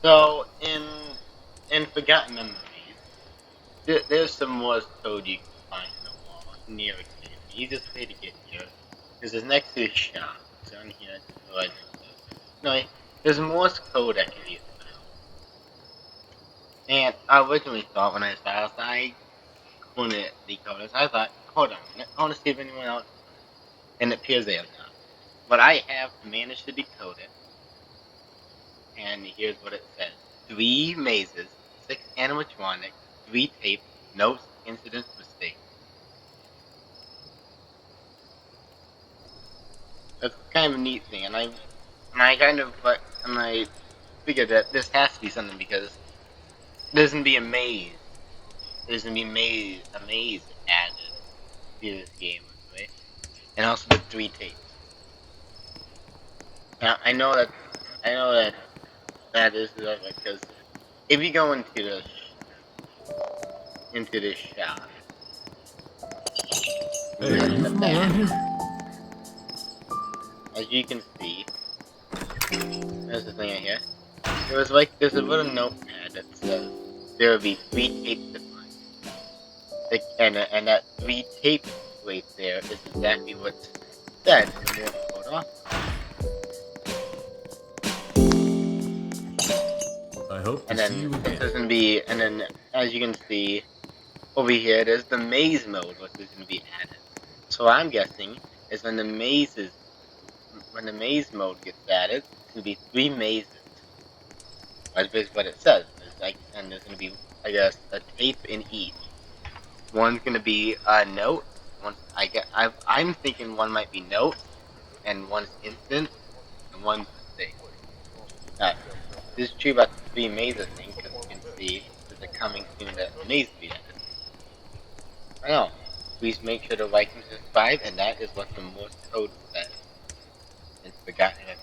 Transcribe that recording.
So in Forgotten Memories, there's some Morse code you can find in the wall near a cave. The easiest way to get here is it's next to a shop. So down here, just realized no, there's Morse code that can be found. And I originally thought when I saw this, I couldn't decode it. So I thought, hold on a minute, I want to see if anyone else knows. And it appears they have not. But I have managed to decode it. And here's what it says. 3 mazes, 6 animatronics, 3 tapes, notes, incidents, mistakes. That's kind of a neat thing, and I figured that this has to be something because there's gonna be a maze. There's gonna be a maze added to this game, right? And also the 3 tapes. Now I know that is because if you go into this shop, Hey, are you from around here? as you can see, there's the thing right here. There's a little notepad that says there will be 3 tapes to find. And that 3 tapes right there is exactly what's said in the Morse code also. I hope to And see then you again. there's gonna be, and then as you can see over here, there's the maze mode, which is gonna be added. So I'm guessing is when the maze mode gets added, it's gonna be 3 mazes. That's basically what it says. And there's gonna be, I guess, a tape in each. One's gonna be a note. I'm thinking one might be note, and one's instant, and one's mistake. This is true about the 3 mazes thing, because you can see there's a coming soon that maze will be added. I know. Please make sure to like and subscribe, and that is what the Morse code says. It's forgotten.